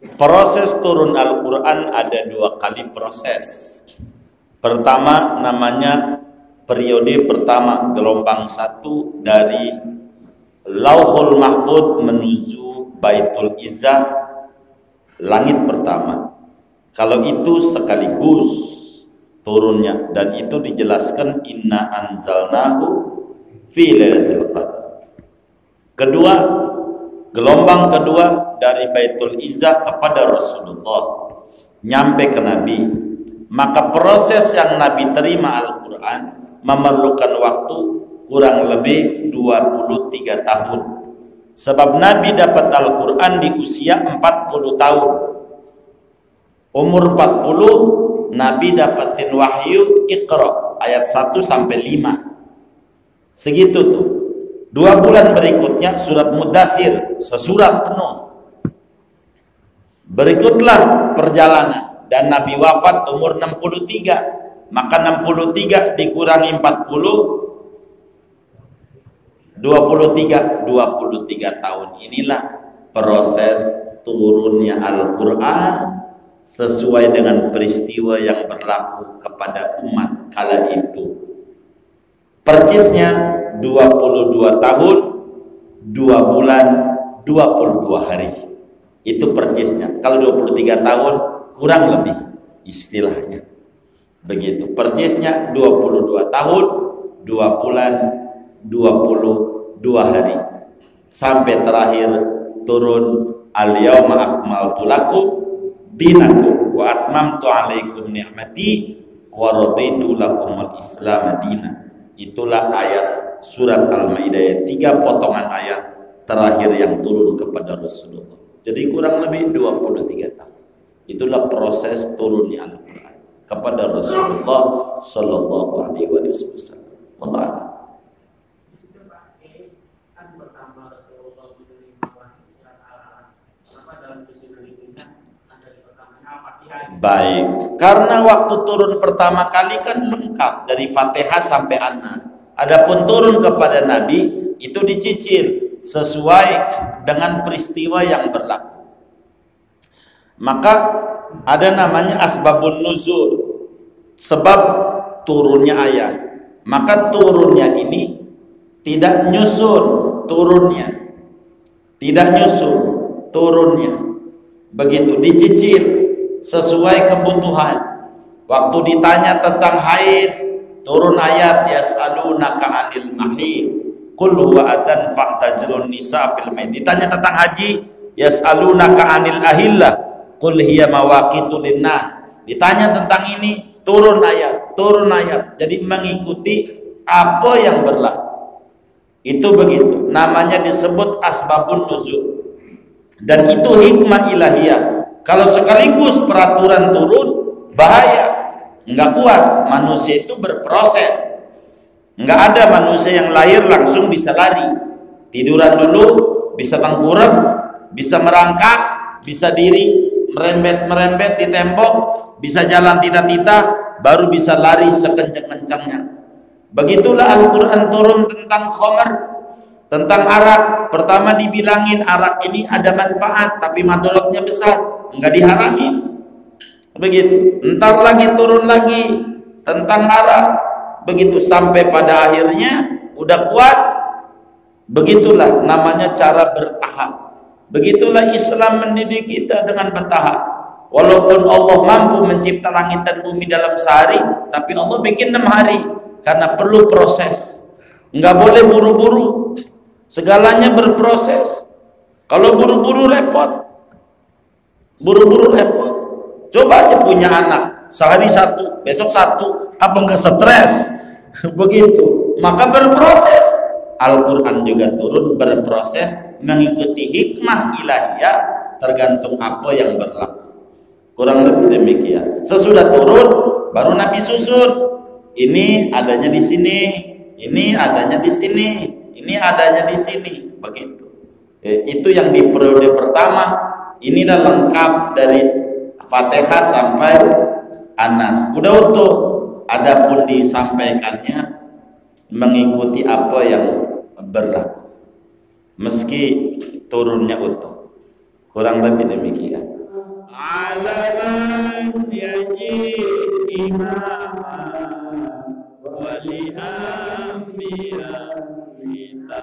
Proses turun Al-Quran ada dua kali proses. Pertama namanya periode pertama, gelombang satu dari Lauhul Mahfud menuju Baitul Izzah, langit pertama. Kalau itu sekaligus turunnya, dan itu dijelaskan inna anzalnahu fi lailatul qadar. Kedua, gelombang kedua dari Baitul Izzah kepada Rasulullah nyampe ke Nabi. Maka proses yang Nabi terima Al-Quran memerlukan waktu kurang lebih 23 tahun. Sebab Nabi dapat Al-Quran di usia 40 tahun. Umur 40 Nabi dapatin wahyu Iqra ayat 1 sampai 5. Segitu tuh. 2 bulan berikutnya surat Mudassir sesurat penuh. Berikutlah perjalanan dan Nabi wafat umur 63. Maka 63 dikurangi 40, 23 tahun. Inilah proses turunnya Al-Quran sesuai dengan peristiwa yang berlaku kepada umat kala itu. Persisnya 22 tahun 2 bulan 22 hari. Itu persisnya. Kalau 23 tahun kurang lebih istilahnya begitu. Persisnya 22 tahun 2 bulan 22 hari sampai terakhir turun al-yauma akmaltu lakum dinakum wa atmamtu alaikum ni'mati wa raditu lakumul islam dinan. Itulah ayat surat Al-Maidah ayat 3, potongan ayat terakhir yang turun kepada Rasulullah. Jadi kurang lebih 23 tahun. Itulah proses turunnya Al-Quran kepada Rasulullah Sallallahu Alaihi Wasallam. Allah. Baik, karena waktu turun pertama kali kan lengkap dari Fatihah sampai An-Nas. Adapun turun kepada Nabi itu dicicil sesuai dengan peristiwa yang berlaku. Maka ada namanya asbabun nuzul, sebab turunnya ayat. Maka turunnya ini tidak nyusun turunnya, tidak nyusun turunnya, begitu dicicil sesuai kebutuhan. Waktu ditanya tentang haid, turun ayat yas'alunaka 'anil mahid qul huwa adan fa'tazilun nisa fil mahid. Ditanya tentang haji, yas'alunaka 'anil ahillah qul hiya mawaqitu linnas. Ditanya tentang ini, turun ayat, turun ayat. Jadi mengikuti apa yang berlaku. Itu begitu. Namanya disebut asbabun nuzul. Dan itu hikmah ilahiyah. Kalau sekaligus peraturan turun, bahaya, nggak kuat. Manusia itu berproses. Nggak ada manusia yang lahir langsung bisa lari. Tiduran dulu, bisa tengkurap, bisa merangkak, bisa diri, merembet di tembok, bisa jalan tita-tita, baru bisa lari sekencang-kencangnya. Begitulah Al-Quran turun tentang khamar, tentang arak. Pertama dibilangin arak ini ada manfaat, tapi madaratnya besar, enggak diharamin. Begitu. Entar lagi turun lagi tentang arak. Begitu sampai pada akhirnya udah kuat. Begitulah namanya cara bertahap. Begitulah Islam mendidik kita dengan bertahap. Walaupun Allah mampu mencipta langit dan bumi dalam sehari, tapi Allah bikin 6 hari karena perlu proses. Enggak boleh buru-buru. Segalanya berproses. Kalau buru-buru repot. Buru-buru repot. Coba aja punya anak, sehari 1, besok 1, apa enggak stres? Begitu. Maka berproses. Al-Quran juga turun berproses mengikuti hikmah ilahiyah tergantung apa yang berlaku. Kurang lebih demikian. Sesudah turun baru Nabi susun. Ini adanya di sini, ini adanya di sini, ini adanya di sini, begitu. Itu yang di periode pertama. Ini dah lengkap dari Fatihah sampai An-Nas. Udah utuh. Adapun disampaikannya mengikuti apa yang berlaku. Meski turunnya utuh. Kurang lebih demikian. alaman yaji imama wali anbiya kita